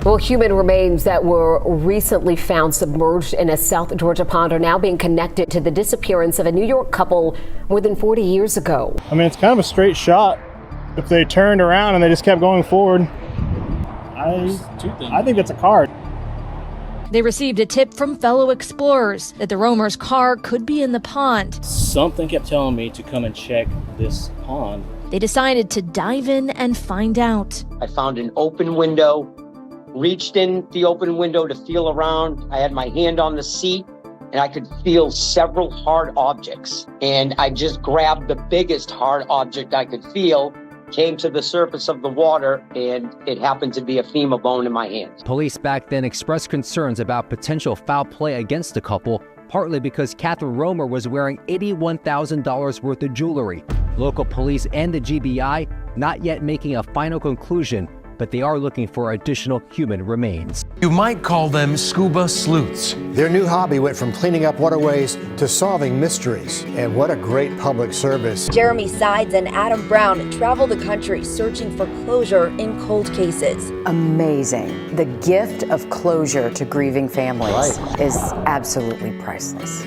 Well, human remains that were recently found submerged in a South Georgia pond are now being connected to the disappearance of a New York couple more than 40 years ago. I mean, it's kind of a straight shot. If they turned around and they just kept going forward, I think that's a car. They received a tip from fellow explorers that the Romer's car could be in the pond. Something kept telling me to come and check this pond. They decided to dive in and find out. I found an open window, reached in the open window to feel around. I had my hand on the seat and I could feel several hard objects. And I just grabbed the biggest hard object I could feel, came to the surface of the water, and it happened to be a femur bone in my hand. Police back then expressed concerns about potential foul play against the couple, partly because Catherine Romer was wearing $81,000 worth of jewelry. Local police and the GBI not yet making a final conclusion, but they are looking for additional human remains. You might call them scuba sleuths. Their new hobby went from cleaning up waterways to solving mysteries. And what a great public service. Jeremy Sides and Adam Brown travel the country searching for closure in cold cases. Amazing. The gift of closure to grieving families is absolutely priceless.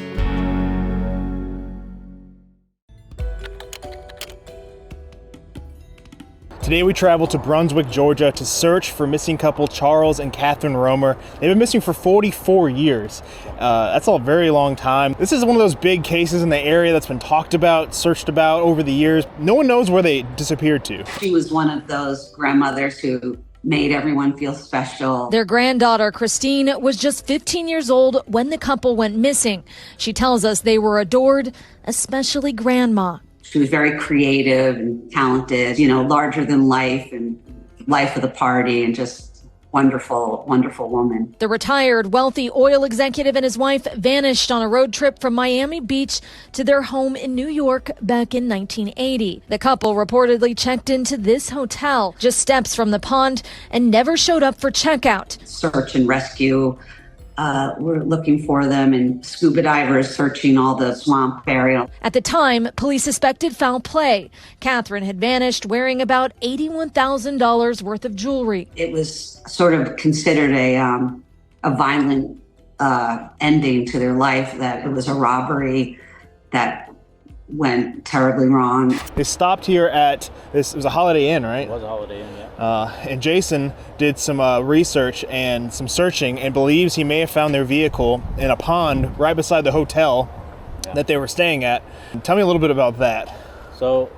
Today we travel to Brunswick, Georgia to search for missing couple Charles and Catherine Romer. They've been missing for 44 years. That's a very long time. This is one of those big cases in the area that's been talked about, searched about over the years. No one knows where they disappeared to. She was one of those grandmothers who made everyone feel special. Their granddaughter, Christine, was just 15 years old when the couple went missing. She tells us they were adored, especially Grandma. She was very creative and talented, larger than life and life of the party, and just wonderful, wonderful woman. The retired wealthy oil executive and his wife vanished on a road trip from Miami Beach to their home in New York back in 1980. The couple reportedly checked into this hotel just steps from the pond and never showed up for checkout. Search and rescue. We're looking for them, and scuba divers searching all the swamp area. At the time, police suspected foul play. Catherine had vanished wearing about $81,000 worth of jewelry. It was sort of considered a violent ending to their life, that it was a robbery that went terribly wrong. They stopped here at this, it was a Holiday Inn, right? It was a Holiday Inn, yeah. And Jason did some research and some searching and believes he may have found their vehicle in a pond right beside the hotel that they were staying at. Tell me a little bit about that. So,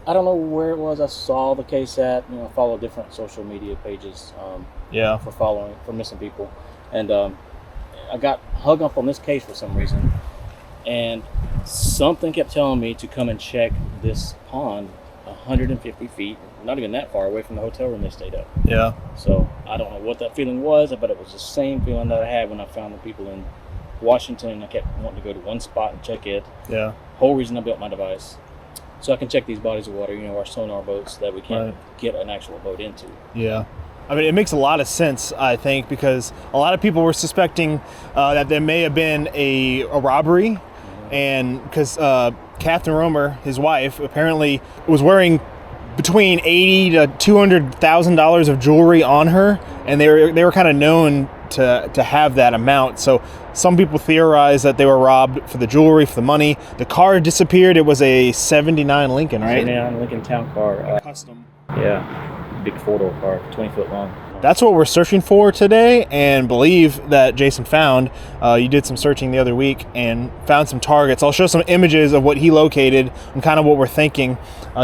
I don't know where it was I saw the case at. I follow different social media pages for missing people. And I got hung up on this case for some reason. And something kept telling me to come and check this pond 150 feet, not even that far away from the hotel room they stayed at. Yeah. So I don't know what that feeling was, but it was the same feeling that I had when I found the people in Washington. I kept wanting to go to one spot and check it. Yeah. Whole reason I built my device. So I can check these bodies of water, our sonar boats that we can't get an actual boat into. Yeah. I mean, it makes a lot of sense, I think, because a lot of people were suspecting that there may have been a robbery. And because Catherine Romer, his wife, apparently was wearing between $80,000 to $200,000 of jewelry on her, and they were kind of known to have that amount. So some people theorize that they were robbed for the jewelry, for the money. The car disappeared. It was a '79 Lincoln, right? 79 Lincoln Town Car. Custom. Yeah, big 4-door car, 20 foot long. That's what we're searching for today, and believe that Jason found. You did some searching the other week and found some targets. I'll show some images of what he located and kind of what we're thinking.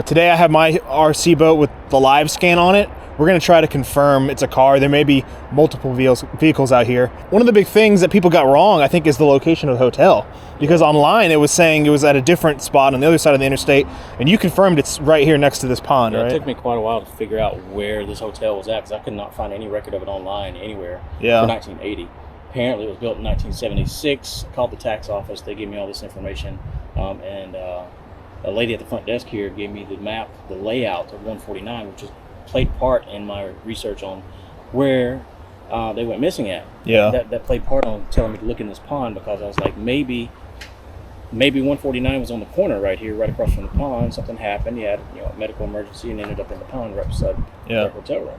Today I have my RC boat with the live scan on it. We're going to try to confirm it's a car. There may be multiple vehicles out here. One of the big things that people got wrong, I think, is the location of the hotel. Because online it was saying it was at a different spot on the other side of the interstate, and you confirmed it's right here next to this pond, right? It took me quite a while to figure out where this hotel was at, because I could not find any record of it online anywhere for 1980. Apparently it was built in 1976. I called the tax office. They gave me all this information. And a lady at the front desk here gave me the map, the layout of 149, which played part in my research on where they went missing at. Yeah. That played part on telling me to look in this pond, because I was like, maybe 149 was on the corner right here, right across from the pond. Something happened. He had a medical emergency and ended up in the pond right beside the hotel room.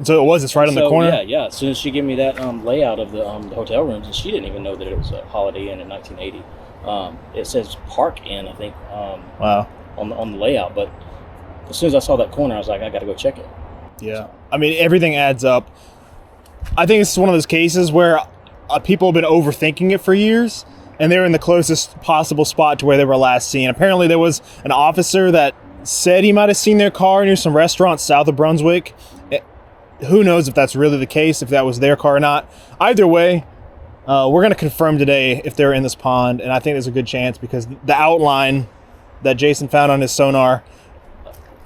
So it was. It's right on the corner. Yeah. As soon as she gave me that layout of the hotel rooms, and she didn't even know that it was a Holiday Inn in 1980. It says Park Inn, I think. Wow. On the layout, but as soon as I saw that corner, I was like, I got to go check it. Yeah. I mean, everything adds up. I think it's one of those cases where people have been overthinking it for years, and they're in the closest possible spot to where they were last seen. Apparently, there was an officer that said he might have seen their car near some restaurants south of Brunswick. Who knows if that's really the case, if that was their car or not. Either way, we're going to confirm today if they're in this pond, and I think there's a good chance because the outline that Jason found on his sonar,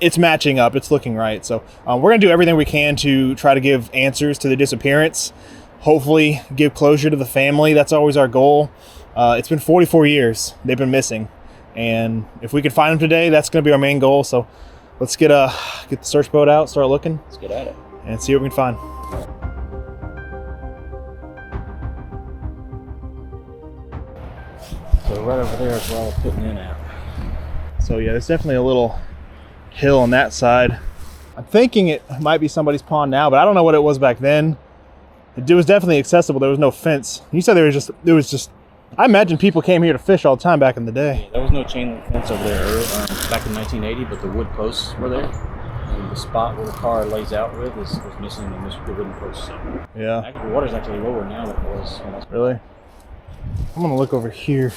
it's matching up. It's looking right. So we're going to do everything we can to try to give answers to the disappearance. Hopefully give closure to the family. That's always our goal. It's been 44 years they've been missing. And if we can find them today, that's going to be our main goal. So let's get the search boat out, start looking. Let's get at it. And see what we can find. So right over there is where I was putting in at. So yeah, there's definitely a little hill on that side. I'm thinking it might be somebody's pond now, but I don't know what it was back then. It was definitely accessible. There was no fence. You said there was just. I imagine people came here to fish all the time back in the day. Yeah, there was no chain link fence over there back in 1980, but the wood posts were there. And the spot where the car lays out with was missing the wooden posts. So yeah. Actually, the water's actually lower now than it was. Really? I'm gonna look over here.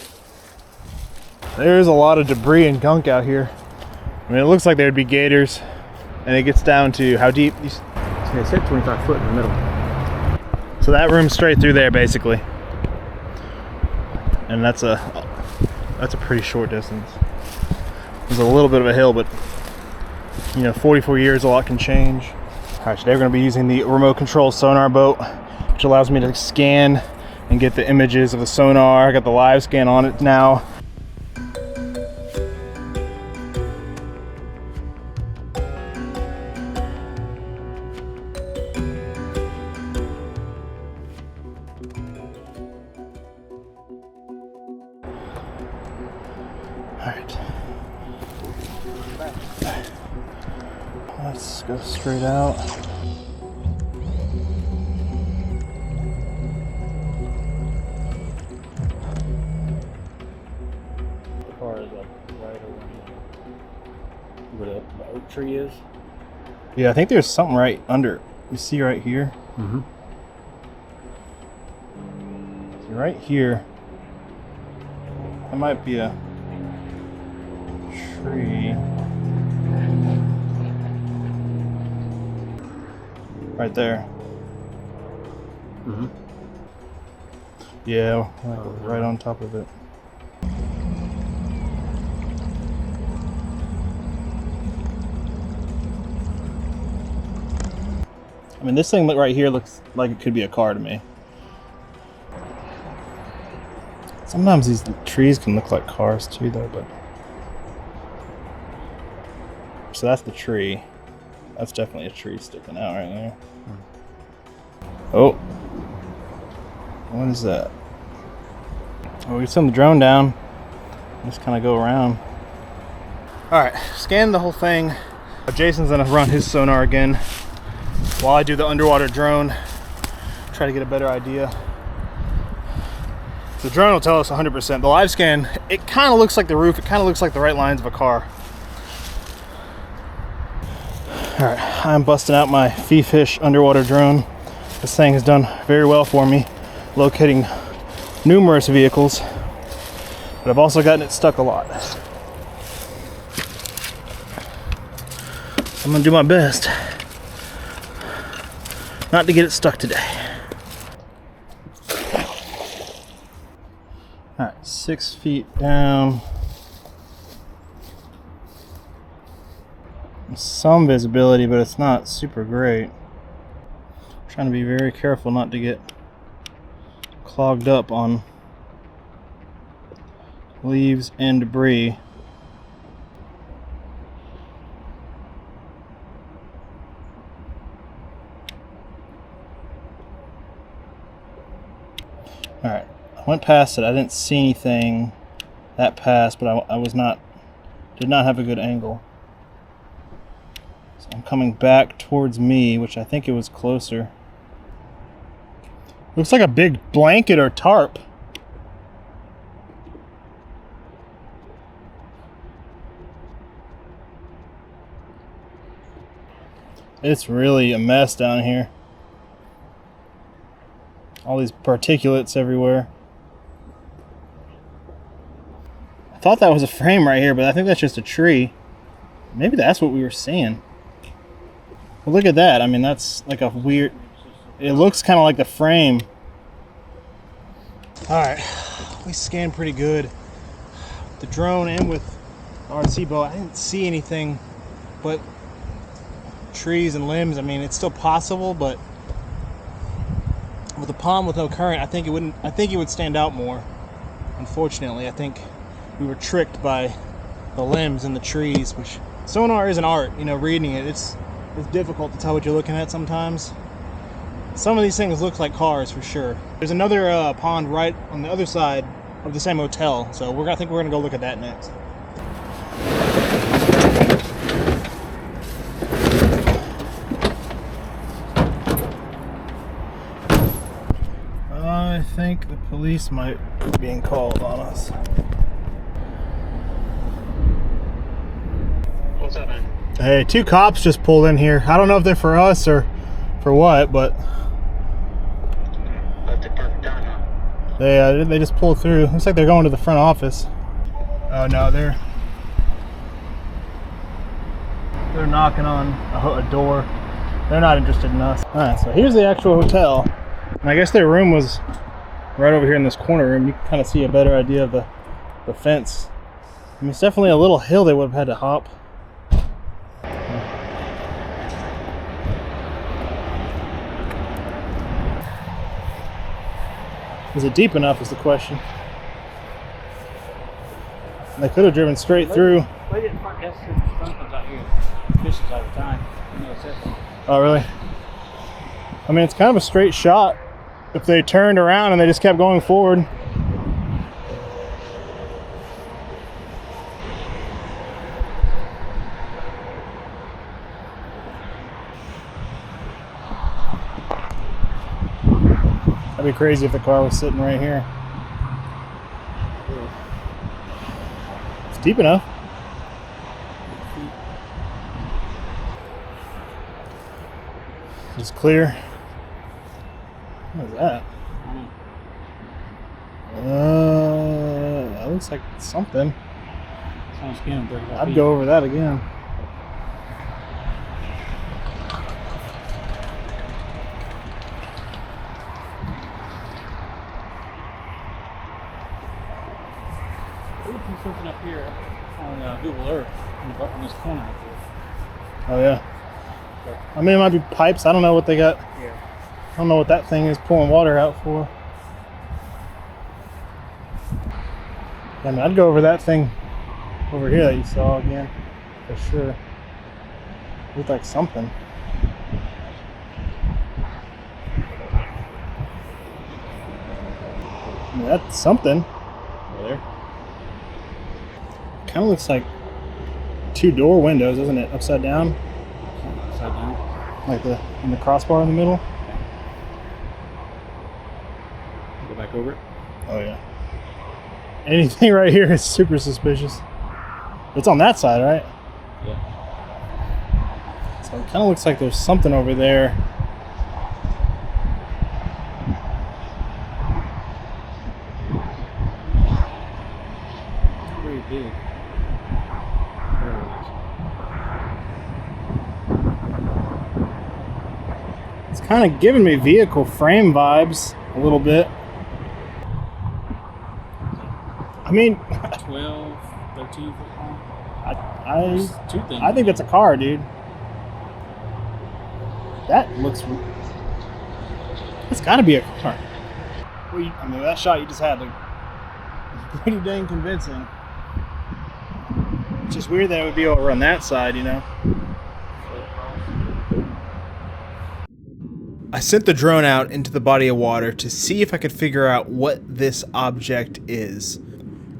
There's a lot of debris and gunk out here. I mean, it looks like there'd be gators, and it gets down to how deep? It said 25 foot in the middle. So that room's straight through there, basically. And that's a pretty short distance. There's a little bit of a hill, but 44 years, a lot can change. All right, today we're gonna be using the remote control sonar boat, which allows me to scan and get the images of the sonar. I got the live scan on it now. Let's go straight out. The car is like right over where the oak tree is. Yeah, I think there's something right under. You see right here? Mm-hmm. See right here. That might be a tree. Right there. Mm-hmm. Yeah, right on top of it. I mean, this thing right here looks like it could be a car to me. Sometimes these trees can look like cars too, though, but... So that's the tree. That's definitely a tree sticking out right there. Oh. What is that? Oh, we send the drone down. Just kind of go around. Alright, scan the whole thing. Jason's gonna run his sonar again while I do the underwater drone. Try to get a better idea. The drone will tell us 100%. The live scan, it kind of looks like the roof. It kind of looks like the right lines of a car. All right, I'm busting out my Fish underwater drone. This thing has done very well for me, locating numerous vehicles, but I've also gotten it stuck a lot. I'm gonna do my best not to get it stuck today. All right, 6 feet down. Some visibility, but it's not super great. I'm trying to be very careful not to get clogged up on leaves and debris. All right, I went past it. I didn't see anything that passed, but I did not have a good angle. So I'm coming back towards me, which I think it was closer. Looks like a big blanket or tarp. It's really a mess down here. All these particulates everywhere. I thought that was a frame right here, but I think that's just a tree. Maybe that's what we were seeing. Well, look at that. I mean, that's like a weird... It looks kind of like the frame. Alright, we scanned pretty good. The drone and with the RC boat, I didn't see anything but trees and limbs. I mean, it's still possible, but with a pond with no current, I think it wouldn't. I think it would stand out more. Unfortunately, I think we were tricked by the limbs and the trees, which sonar is an art. You know, reading it, it's difficult to tell what you're looking at sometimes. Some of these things look like cars for sure. There's another pond right on the other side of the same hotel, so I think we're gonna go look at that next. I think the police might be being called on us. What's up, man? Hey, 2 cops just pulled in here. I don't know if they're for us or for what, but Left at perfect time, huh? they just pulled through. Looks like they're going to the front office. Oh no, they're knocking on a door. They're not interested in us. All right, so here's the actual hotel, and I guess their room was right over here in this corner room. You can kind of see a better idea of the fence. I mean, it's definitely a little hill they would have had to hop. Is it deep enough is the question. They could have driven straight through. They didn't park. That's the sun comes out here. Fishes all the time. You know, it's that. Oh, really? I mean, it's kind of a straight shot. If they turned around and they just kept going forward. That'd be crazy if the car was sitting right here. It's deep enough. It's clear. What is that? That looks like something. I'd go over that again. Something up here on Google Earth on this corner up here. Oh yeah. I mean, it might be pipes. I don't know what they got. Yeah. I don't know what that thing is pulling water out for. I mean, I'd go over that thing over here that you saw again, for sure. Looked like something. I mean, that's something. Over there. Kind of looks like 2 door windows, isn't it? Upside down. Upside down. Like in the crossbar in the middle. Go back over it. Oh yeah. Anything right here is super suspicious. It's on that side, right? Yeah. So it kind of looks like there's something over there. Pretty big. It's kind of giving me vehicle frame vibes a little bit. I mean, 12, 13 foot long. I think that's a car, dude. That looks... It's got to be a car. Well, I mean, that shot you just had, like, pretty dang convincing. It's just weird that it would be over on that side, you know? I sent the drone out into the body of water to see if I could figure out what this object is.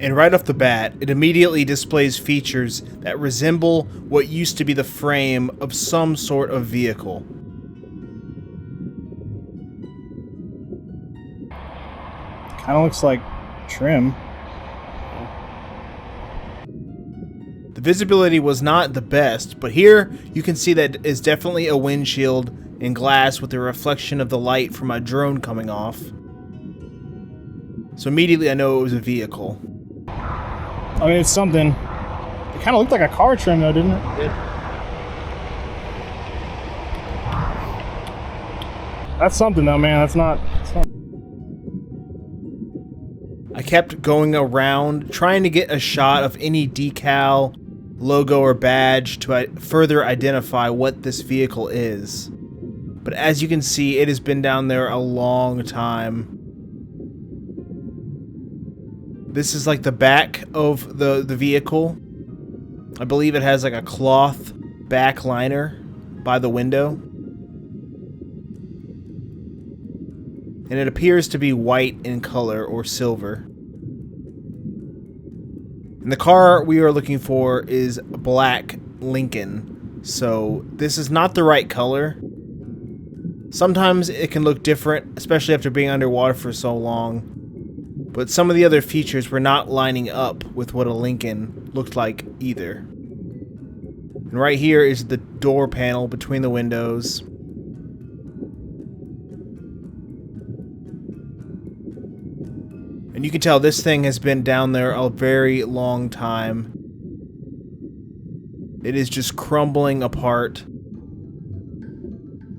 And right off the bat, it immediately displays features that resemble what used to be the frame of some sort of vehicle. Kind of looks like trim. The visibility was not the best, but here you can see that is definitely a windshield and glass with the reflection of the light from a drone coming off. So immediately I know it was a vehicle. I mean, it's something. It kind of looked like a car trim though, didn't it? It did. That's something though, man. That's not. I kept going around trying to get a shot of any decal, logo, or badge to further identify what this vehicle is. But as you can see, it has been down there a long time. This is like the back of the vehicle. I believe it has like a cloth back liner by the window. And it appears to be white in color or silver. And the car we are looking for is Black Lincoln. So this is not the right color. Sometimes it can look different, especially after being underwater for so long. But some of the other features were not lining up with what a Lincoln looked like either. And right here is the door panel between the windows. And you can tell this thing has been down there a very long time. It is just crumbling apart.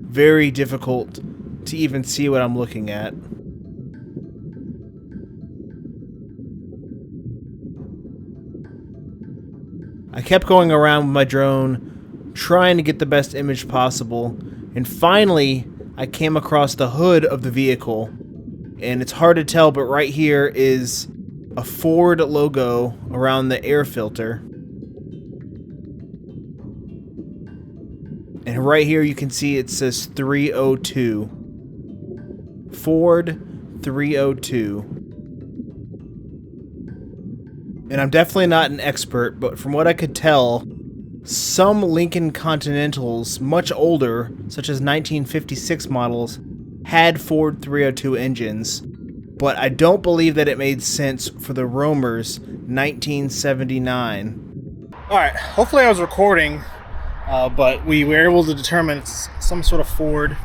Very difficult to even see what I'm looking at. I kept going around with my drone, trying to get the best image possible, and finally I came across the hood of the vehicle. And it's hard to tell, but right here is a Ford logo around the air filter. And right here you can see it says 302. Ford 302. And I'm definitely not an expert, but from what I could tell, some Lincoln Continentals, much older, such as 1956 models, had Ford 302 engines, but I don't believe that it made sense for the Romer's 1979. Alright, hopefully I was recording, but we were able to determine it's some sort of Ford.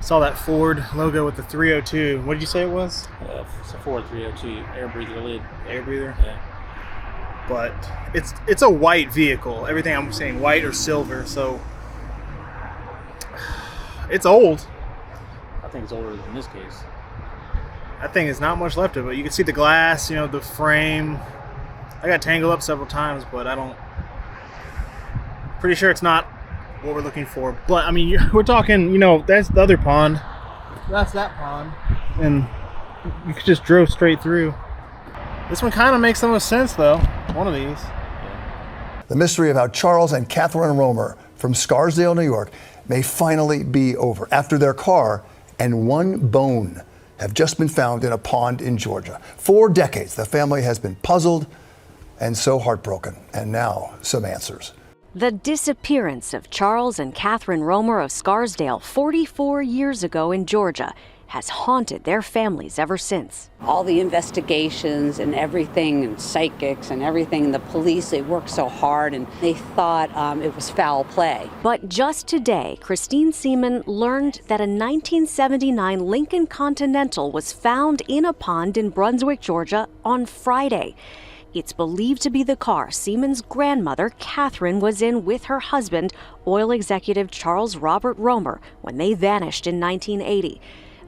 Saw that Ford logo with the 302. What did you say it was? It's a Ford 302 air breather lid. Air breather? Yeah. But it's a white vehicle. Everything I'm saying white or silver, so it's old. I think it's older than this case. That thing is not much left of it. You can see the glass, you know, the frame. I got tangled up several times, but pretty sure it's not what we're looking for. But I mean, we're talking, you know, that's the other pond. That's that pond. And you could just drove straight through. This one kind of makes the most sense, though. One of these. The mystery of how Charles and Catherine Romer from Scarsdale, New York, may finally be over after their car and one bone have just been found in a pond in Georgia. 4 decades, the family has been puzzled and so heartbroken. And now, some answers. The disappearance of Charles and Catherine Romer of Scarsdale 44 years ago in Georgia has haunted their families ever since. All the investigations and everything, and psychics and everything, the police, they worked so hard and they thought it was foul play. But just today, Christine Seaman learned that a 1979 Lincoln Continental was found in a pond in Brunswick, Georgia on Friday. It's believed to be the car Seaman's grandmother, Catherine, was in with her husband, oil executive Charles Robert Romer, when they vanished in 1980.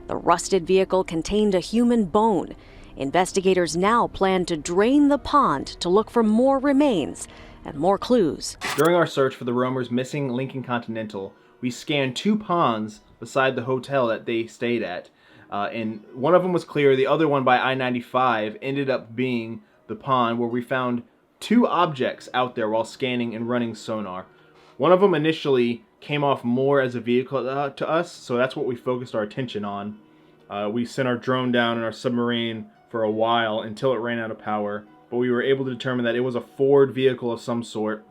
The rusted vehicle contained a human bone. Investigators now plan to drain the pond to look for more remains and more clues. During our search for the Romer's missing Lincoln Continental, we scanned 2 ponds beside the hotel that they stayed at. And one of them was clear. The other one by I-95 ended up being the pond where we found 2 objects out there while scanning and running sonar. One of them initially came off more as a vehicle to us, so that's what we focused our attention on. We sent our drone down in our submarine for a while until it ran out of power but we were able to determine that it was a Ford vehicle of some sort,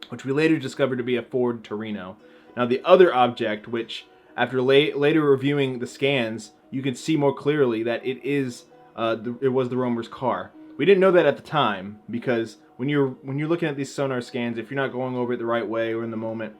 which we later discovered to be a Ford Torino. Now the other object, which after later reviewing the scans, you can see more clearly that it was the roamer's car. We didn't know that at the time, because when you're looking at these sonar scans, if you're not going over it the right way or in the moment,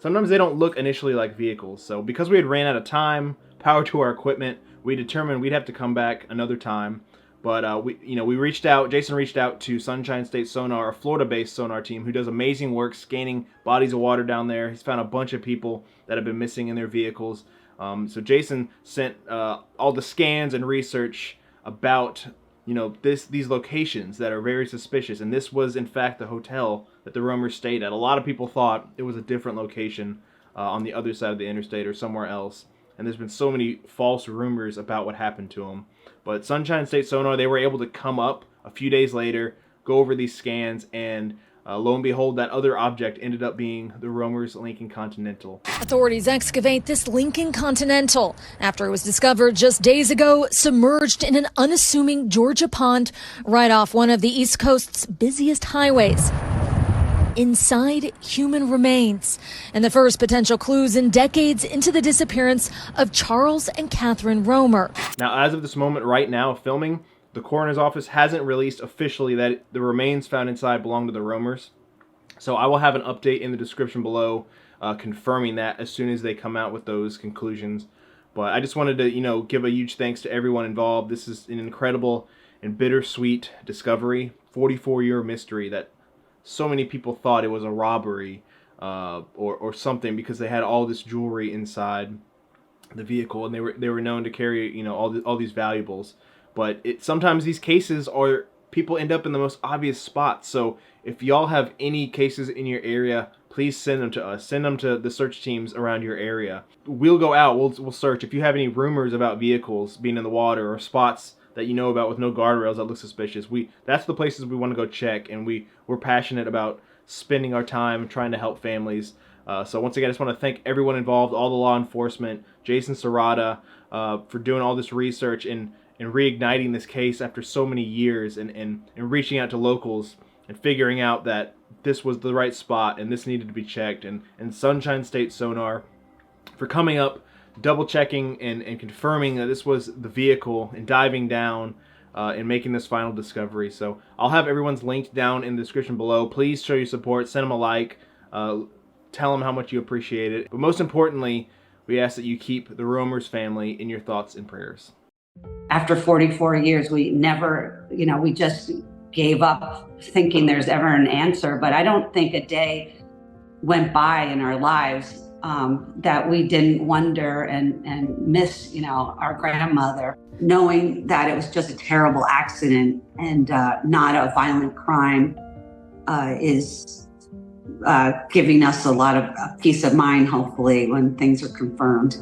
sometimes they don't look initially like vehicles. So because we had ran out of time, power to our equipment, we determined we'd have to come back another time. But we reached out. Jason reached out to Sunshine State Sonar, a Florida-based sonar team who does amazing work scanning bodies of water down there. He's found a bunch of people that have been missing in their vehicles. So Jason sent all the scans and research about these locations that are very suspicious, and this was in fact the hotel that the roamer stayed at. A lot of people thought it was a different location on the other side of the interstate or somewhere else, and there's been so many false rumors about what happened to him. But Sunshine State Sonar, they were able to come up a few days later, go over these scans, and lo and behold, that other object ended up being the roamer's Lincoln Continental. Authorities excavate this Lincoln Continental after it was discovered just days ago, submerged in an unassuming Georgia pond right off one of the East Coast's busiest highways. Inside, human remains, and the first potential clues in decades into the disappearance of Charles and Catherine Romer. Now, as of this moment right now, filming, the coroner's office hasn't released officially that the remains found inside belong to the Romers. So I will have an update in the description below confirming that as soon as they come out with those conclusions. But I just wanted to, give a huge thanks to everyone involved. This is an incredible and bittersweet discovery, 44-year mystery that so many people thought it was a robbery or something because they had all this jewelry inside the vehicle, and they were known to carry all these valuables. But sometimes these cases are people end up in the most obvious spots. So if y'all have any cases in your area, please send them to us. Send them to the search teams around your area. We'll go out. We'll search. If you have any rumors about vehicles being in the water or spots that you know about with no guardrails that look suspicious, that's the places we want to go check. And we're passionate about spending our time trying to help families. So once again, I just want to thank everyone involved, all the law enforcement, Jason Souhrada, for doing all this research and reigniting this case after so many years and reaching out to locals and figuring out that this was the right spot and this needed to be checked. And Sunshine State Sonar for coming up, double checking and confirming that this was the vehicle and diving down and making this final discovery. So I'll have everyone's linked down in the description below. Please show your support, send them a like, tell them how much you appreciate it. But most importantly, we ask that you keep the Romer's family in your thoughts and prayers. After 44 years, we never, we just gave up thinking there's ever an answer. But I don't think a day went by in our lives that we didn't wonder and miss, our grandmother, knowing that it was just a terrible accident and not a violent crime is giving us a lot of peace of mind, hopefully, when things are confirmed.